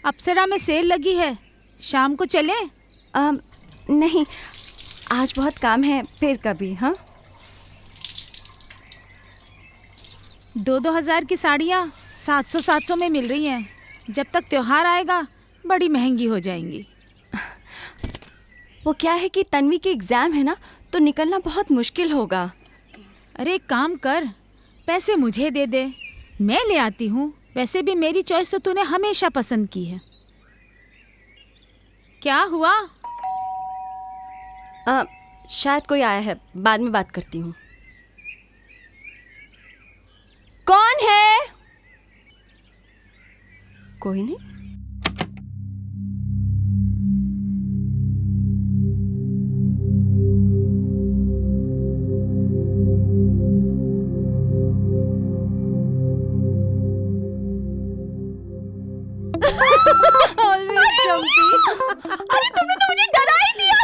अप्सरा में सेल लगी है, शाम को चलें? नहीं, आज बहुत काम है, फिर कभी। हाँ, 2-2 हज़ार की साड़ियाँ 700-700 में मिल रही हैं। जब तक त्योहार आएगा बड़ी महंगी हो जाएंगी। वो क्या है कि तन्वी के एग्ज़ाम है ना, तो निकलना बहुत मुश्किल होगा। अरे एक काम कर, पैसे मुझे दे दे, मैं ले आती हूँ। वैसे भी मेरी चॉइस तो तूने हमेशा पसंद की है। क्या हुआ? शायद कोई आया है, बाद में बात करती हूँ। कौन है? कोई नहीं। अरे तुमने तो मुझे डरा ही दिया।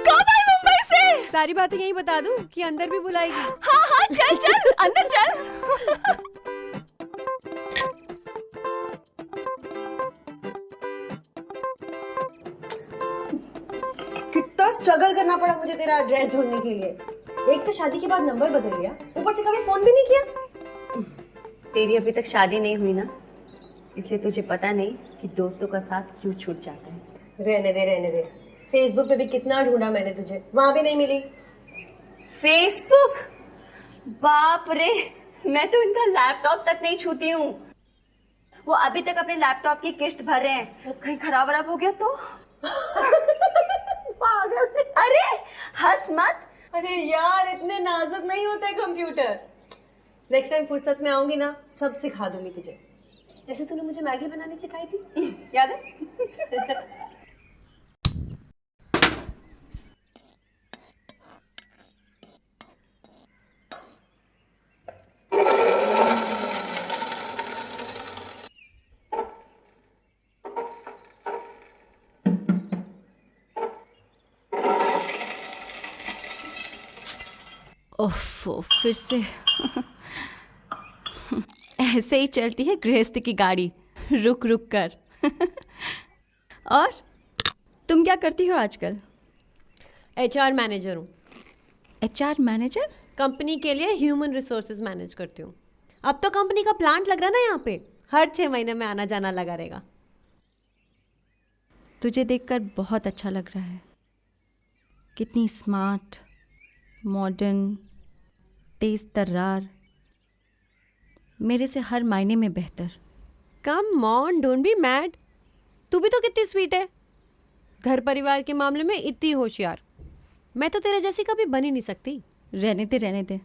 कब आई मुंबई से? सारी बातें यही बता दूं कि अंदर भी बुलाएगी? हाँ हाँ, चल चल अंदर चल। कितना स्ट्रगल करना पड़ा मुझे तेरा एड्रेस ढूंढने के लिए। एक तो शादी के बाद नंबर बदल लिया, ऊपर से कभी फोन भी नहीं किया। तेरी अभी तक शादी नहीं हुई ना, इसलिए तुझे पता नहीं कि दोस्तों का साथ क्यों छूट जाता है। रहने दे रहने दे। फेसबुक पे भी कितना ढूंढा मैंने तुझे, वहां भी नहीं मिली। फेसबुक? बाप रे, मैं तो इनका लैपटॉप तक नहीं छूती हूँ। वो अभी तक अपने लैपटॉप की किस्त भर रहे हैं, कहीं खराब वराब हो गया तो। पागल। अरे हंस मत। अरे यार, इतने नाजुक नहीं होते कंप्यूटर। नेक्स्ट टाइम फुर्सत में आऊंगी ना, सब सिखा दूंगी तुझे, जैसे तूने मुझे मैगी बनानी सिखाई थी, याद है? ओफ, फिर से। ऐसे ही चलती है गृहस्थ की गाड़ी, रुक रुक कर। और तुम क्या करती हो आजकल? HR मैनेजर हूँ। HR manager? कंपनी के लिए ह्यूमन रिसोर्सेज मैनेज करती हूँ। अब तो कंपनी का प्लांट लग रहा ना यहाँ पे, हर 6 महीने में आना जाना लगा रहेगा। तुझे देखकर बहुत अच्छा लग रहा है। कितनी स्मार्ट, मॉडर्न, तेज तर्रार, मेरे से हर मायने में बेहतर। Come on, don't be mad. तू भी तो कितनी स्वीट है, घर परिवार के मामले में इतनी होशियार। मैं तो तेरे जैसी कभी बन ही नहीं सकती। रहने दे रहने दे।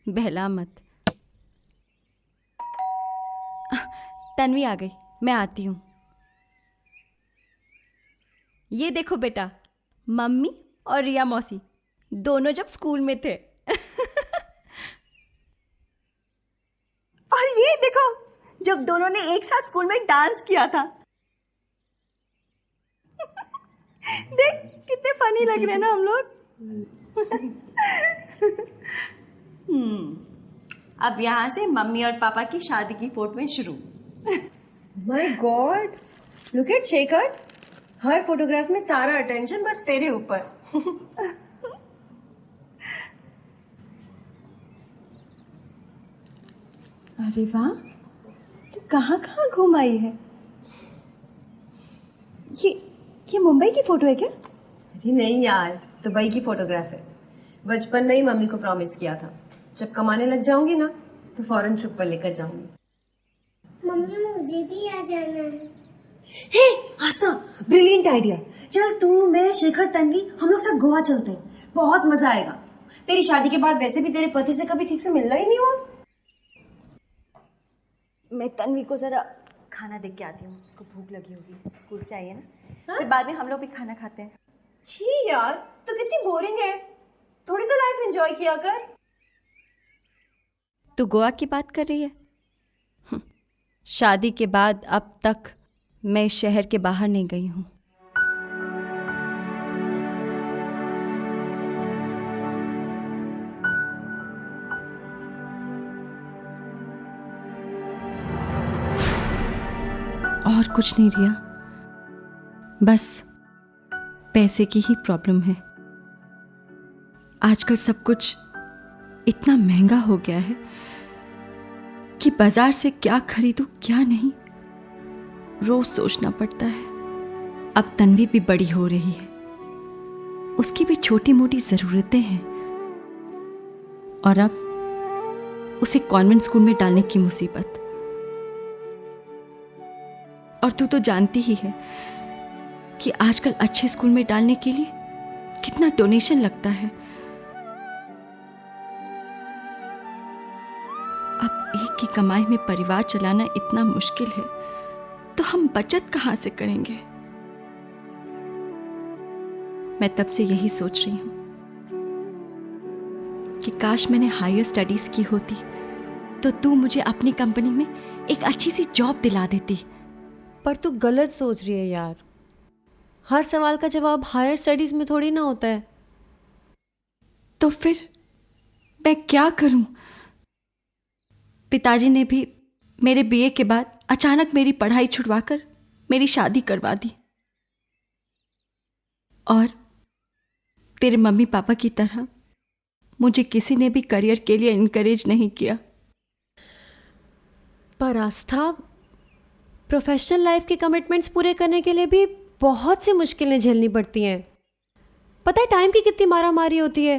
बहला मत। तन्वी आ गई, मैं आती हूँ। ये देखो बेटा, मम्मी और रिया मौसी दोनों जब स्कूल में थे। और ये देखो, जब दोनों ने एक साथ स्कूल में डांस किया था। देख कितने फनी लग रहे हैं ना हम लोग। अब यहाँ से मम्मी और पापा की शादी की फोटो शुरू। My God, look at Shekhar, her photograph में सारा अटेंशन बस तेरे ऊपर। अरे वाह, तू कहाँ कहाँ घूम आई है? ये मुंबई की फोटो है क्या? अरे नहीं यार, दुबई की फोटोग्राफ है। बचपन में ही मम्मी को प्रॉमिस किया था, जब कमाने लग जाऊंगी ना तो फॉरेन ट्रिप पर लेकर जाऊंगी। मम्मी मुझे भी आ जाना है। हे आस्था, ब्रिलियंट आइडिया। चल तू, मैं, शेखर, तन्वी, हम लोग सब गोवा चलते हैं, बहुत मजा आएगा। तेरी शादी के बाद वैसे भी तेरे पति से कभी ठीक से मिलना ही नहीं हुआ। मैं तन्वी को जरा खाना दे के आती हूँ, उसको भूख लगी होगी, स्कूल से आई है ना। फिर बाद में हम लोग भी खाना खाते हैं। छी यार, तो कितनी बोरिंग है, थोड़ी तो लाइफ एंजॉय किया कर। तू गोवा की बात कर रही है? शादी के बाद अब तक मैं इस शहर के बाहर नहीं गई हूँ। और कुछ नहीं रिया, बस पैसे की ही प्रॉब्लम है। आजकल सब कुछ इतना महंगा हो गया है कि बाजार से क्या खरीदूं क्या नहीं, रोज सोचना पड़ता है। अब तन्वी भी बड़ी हो रही है, उसकी भी छोटी मोटी जरूरतें हैं, और अब उसे कॉन्वेंट स्कूल में डालने की मुसीबत। और तू तो जानती ही है कि आजकल अच्छे स्कूल में डालने के लिए कितना डोनेशन लगता है। अब एक की कमाई में परिवार चलाना इतना मुश्किल है, तो हम बचत कहां से करेंगे? मैं तब से यही सोच रही हूं कि काश मैंने हायर स्टडीज की होती तो तू मुझे अपनी कंपनी में एक अच्छी सी जॉब दिला देती। पर तू गलत सोच रही है यार, हर सवाल का जवाब हायर स्टडीज में थोड़ी ना होता है। तो फिर मैं क्या करूं? पिताजी ने भी मेरे बीए के बाद अचानक मेरी पढ़ाई छुड़वाकर मेरी शादी करवा दी, और तेरे मम्मी पापा की तरह मुझे किसी ने भी करियर के लिए इनकरेज नहीं किया। पर आस्था, प्रोफेशनल लाइफ के कमिटमेंट्स पूरे करने के लिए भी बहुत सी मुश्किलें झेलनी पड़ती हैं। पता है टाइम की कितनी मारामारी होती है।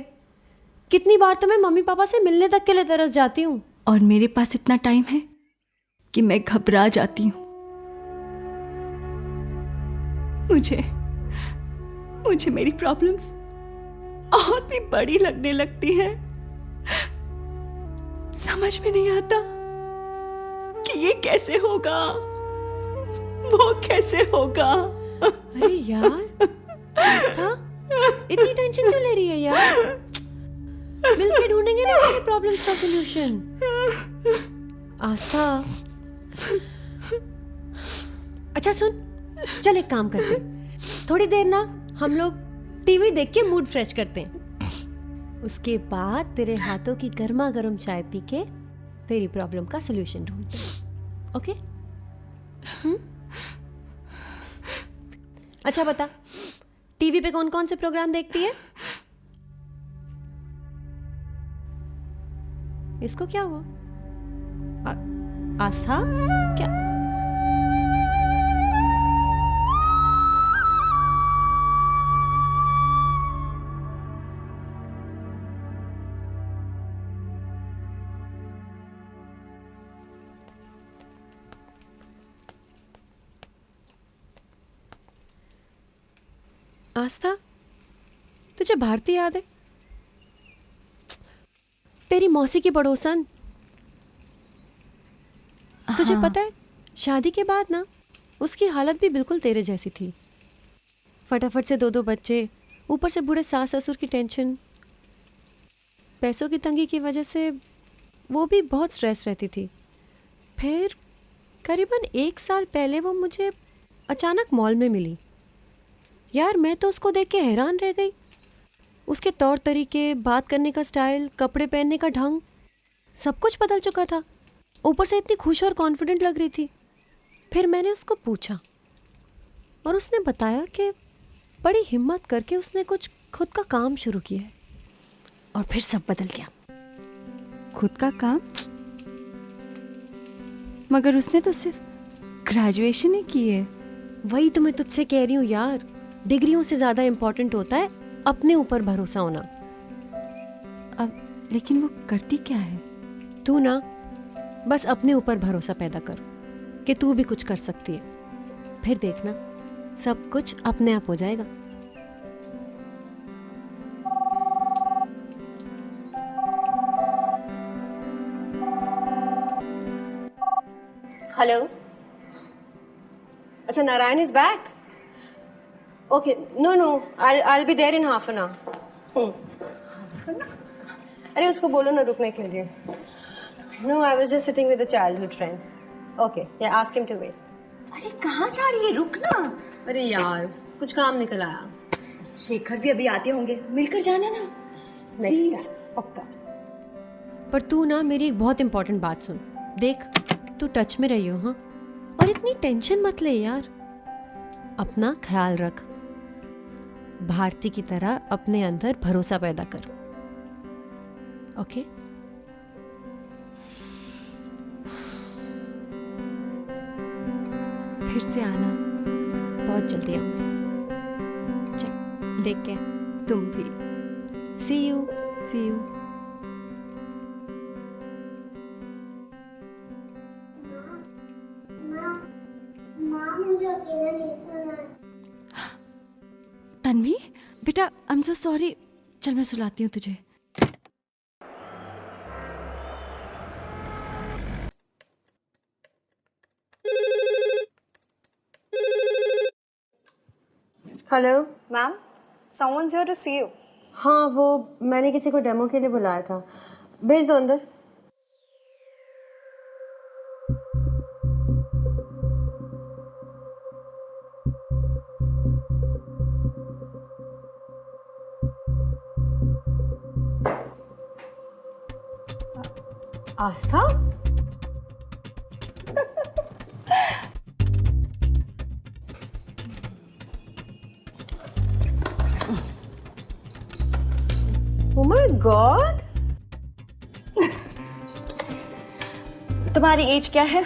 कितनी बार तो मैं मम्मी पापा से मिलने तक के लिए तरस जाती हूँ। और मेरे पास इतना टाइम है कि मैं घबरा जाती हूँ। मुझे मेरी प्रॉब्लम्स और भी बड़ी लगने लगती है। समझ में नहीं आता कि ये कैसे होगा, वो कैसे होगा। अरे यार आस्था, इतनी टेंशन क्यों ले रही है यार? मिलके ढूंढेंगे ना तेरी प्रॉब्लम्स का सलूशन। आस्था, अच्छा सुन, चल एक काम करते हैं, थोड़ी देर ना हम लोग टीवी देख के मूड फ्रेश करते हैं। उसके बाद तेरे हाथों की गर्मा गर्म चाय पी के तेरी प्रॉब्लम का सलूशन ढूंढते हैं। ओके? अच्छा बता, टीवी पे कौन कौन से प्रोग्राम देखती है? इसको क्या हुआ? आस्था क्या? आस्था, तुझे भारती याद है? तेरी मौसी की पड़ोसन। तुझे पता है शादी के बाद ना उसकी हालत भी बिल्कुल तेरे जैसी थी। फटाफट से 2 बच्चे, ऊपर से बूढ़े सास ससुर की टेंशन, पैसों की तंगी की वजह से वो भी बहुत स्ट्रेस रहती थी। फिर करीबन 1 साल पहले वो मुझे अचानक मॉल में मिली। यार मैं तो उसको देख के हैरान रह गई। उसके तौर तरीके, बात करने का स्टाइल, कपड़े पहनने का ढंग, सब कुछ बदल चुका था। ऊपर से इतनी खुश और कॉन्फिडेंट लग रही थी। फिर मैंने उसको पूछा और उसने बताया कि बड़ी हिम्मत करके उसने कुछ खुद का काम शुरू किया है और फिर सब बदल गया। खुद का काम? मगर उसने तो सिर्फ ग्रेजुएशन ही की है। वही तो मैं तुझसे कह रही हूँ यार, डिग्रियों से ज्यादा इम्पोर्टेंट होता है अपने ऊपर भरोसा होना। अब लेकिन वो करती क्या है? तू ना बस अपने ऊपर भरोसा पैदा कर कि तू भी कुछ कर सकती है, फिर देखना सब कुछ अपने आप हो जाएगा। हेलो, अच्छा Narayan is back. Okay, no I'll be there in half an hour. अरे उसको बोलो ना रुकने के लिए। No, I was just sitting with a childhood friend. Okay, yeah, ask him to wait. अरे कहाँ जा रही है, रुकना। अरे यार कुछ काम निकल आया। शेखर भी अभी आते होंगे, मिलकर जाना ना। नेक्स्ट पक्का। पर तू ना मेरी एक बहुत इंपॉर्टेंट बात सुन। देख, तू टच में रही हो हाँ, और इतनी टेंशन मत ले यार, अपना ख्याल रख। भारती की तरह अपने अंदर भरोसा पैदा कर, ओके? फिर से आना। बहुत जल्दी आऊंगी। चल, देख के तुम भी। See you. See you. माँ मुझे अकेला नहीं सोना है। तन्वी बेटा, आई एम सो सॉरी। चल मैं सुलाती हूँ तुझे। Hello ma'am, someone's here to see you. हाँ, वो मैंने किसी को डेमो के लिए बुलाया था, भेज दो अंदर। आस्था? Oh my God! तुम्हारी एज क्या है?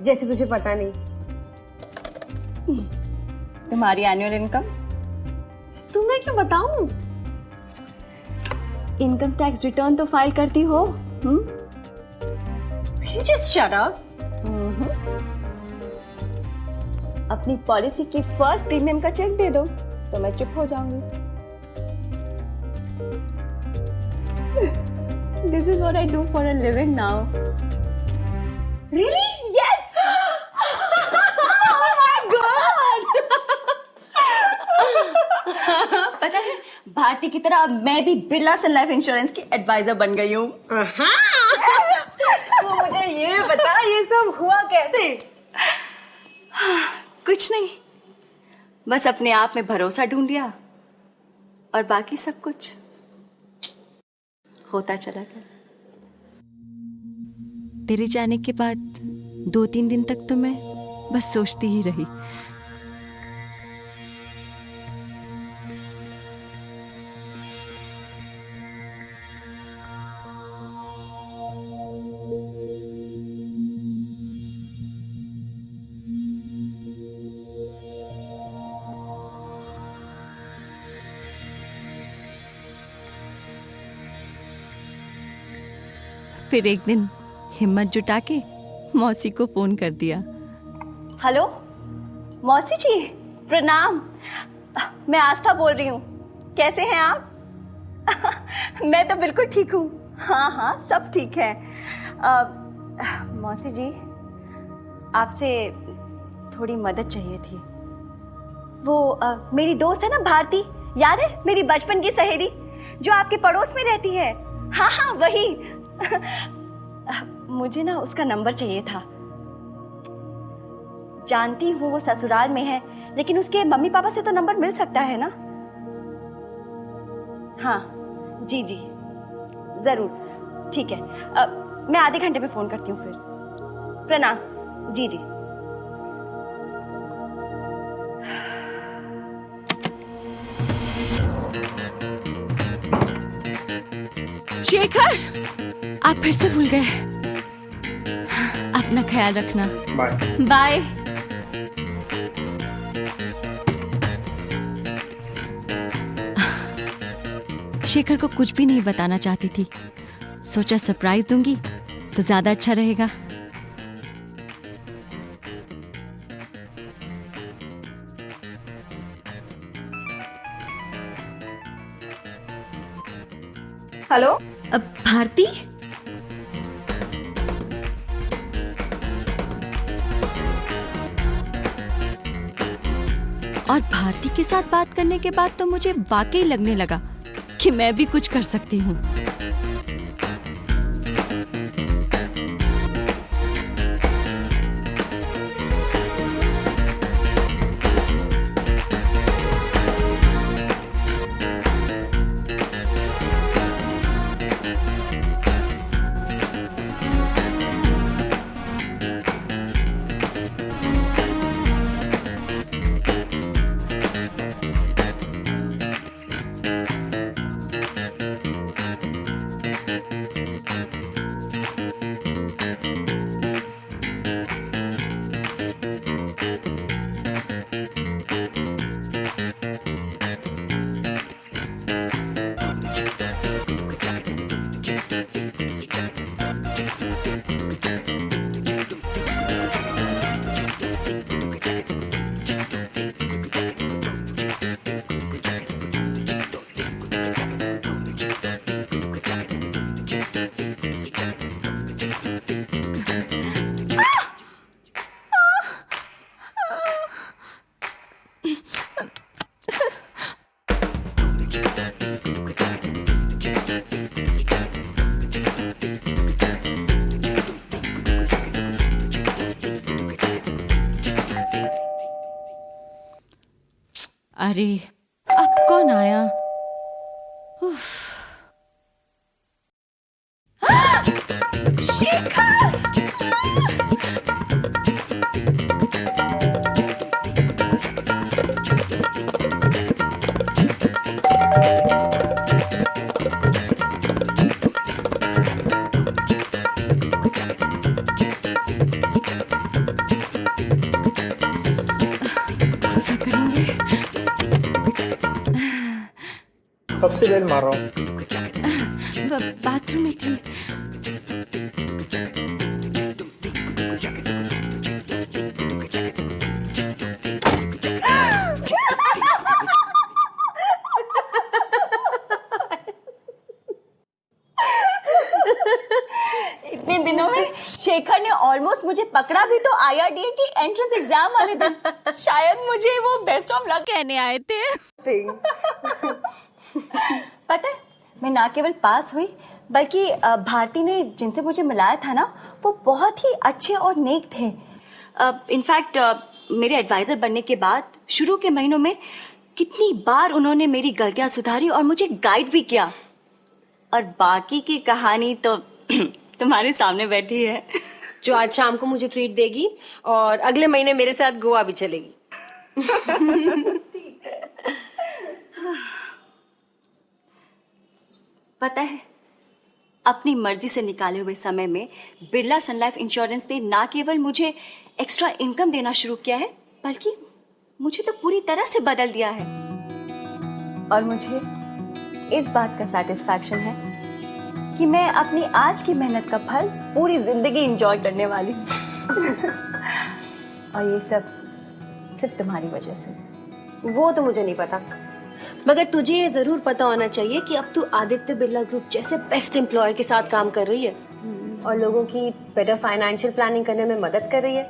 जैसे तुझे पता नहीं। तुम्हारी एनुअल इनकम? तुम्हें क्यों बताऊं? इनकम टैक्स रिटर्न तो फाइल करती हो? You just shut up. अपनी पॉलिसी की फर्स्ट प्रीमियम का चेक दे दो तो मैं चुप हो जाऊंगी। This is what I do for a living now. Really? Yes! Oh my God! पता है, भारती की तरह मैं भी बिरला सन लाइफ इंश्योरेंस की एडवाइजर बन गई हूँ। तो मुझे ये बता, ये सब हुआ कैसे? कुछ नहीं, बस अपने आप में भरोसा ढूंढ लिया और बाकी सब कुछ होता चला गया। तेरे जाने के बाद 2-3 दिन तक तो मैं बस सोचती ही रही। फिर एक दिन हिम्मत जुटा के मौसी को फोन कर दिया। हेलो मौसी जी, प्रणाम। मैं आस्था बोल रही हूँ। कैसे हैं आप? मैं तो बिल्कुल ठीक हूँ। हाँ, सब ठीक है। मौसी जी, आपसे थोड़ी मदद चाहिए थी। वो मेरी दोस्त है ना भारती, याद है? मेरी बचपन की सहेली जो आपके पड़ोस में रहती है। हाँ, वही। मुझे ना उसका नंबर चाहिए था। जानती हूँ वो ससुराल में है, लेकिन उसके मम्मी पापा से तो नंबर मिल सकता है ना? हाँ, जी, जरूर। ठीक है, मैं आधे घंटे में फोन करती हूँ फिर। प्रणाम। जी। शेखर, आप फिर से भूल गए। अपना ख्याल रखना। बाय। शेखर को कुछ भी नहीं बताना चाहती थी, सोचा सरप्राइज दूंगी तो ज्यादा अच्छा रहेगा। हेलो? अब भारती, और भारती के साथ बात करने के बाद तो मुझे वाकई लगने लगा कि मैं भी कुछ कर सकती हूँ। अरे अब कौन आया? उफ। गुस्सा करेंगे। कब से बेल मार रहा हूँ? बाथरूम में थी। इतने दिनों में शेखर ने ऑलमोस्ट मुझे पकड़ा भी तो आईआरडीए की एंट्रेंस एग्जाम वाले दिन। शायद मुझे वो बेस्ट ऑफ लक कहने आए थे। पता है, मैं ना केवल पास हुई बल्कि भारती ने जिनसे मुझे मिलाया था ना, वो बहुत ही अच्छे और नेक थे। इनफैक्ट मेरे एडवाइज़र बनने के बाद शुरू के महीनों में कितनी बार उन्होंने मेरी गलतियां सुधारी और मुझे गाइड भी किया। और बाकी की कहानी तो तुम्हारे सामने बैठी है। जो आज शाम को मुझे ट्रीट देगी और अगले महीने मेरे साथ गोवा भी चलेगी। पता है, अपनी मर्जी से निकाले हुए समय में बिरला सन लाइफ इंश्योरेंस ने ना केवल मुझे एक्स्ट्रा इनकम देना शुरू किया है, बल्कि मुझे तो पूरी तरह से बदल दिया है। और मुझे इस बात का सेटिस्फैक्शन है कि मैं अपनी आज की मेहनत का फल पूरी जिंदगी एंजॉय करने वाली हूँ। और ये सब सिर्फ तुम्हारी वजह से। वो तो मुझे नहीं पता, मगर तुझे ये जरूर पता होना चाहिए कि अब तू आदित्य बिरला ग्रुप जैसे बेस्ट एम्प्लॉयर के साथ काम कर रही है और लोगों की बेटर फाइनेंशियल प्लानिंग करने में मदद कर रही है,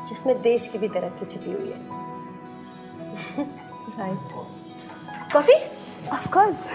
जिसमें देश की भी तरक्की छिपी हुई है। राइट। कॉफी? Of course.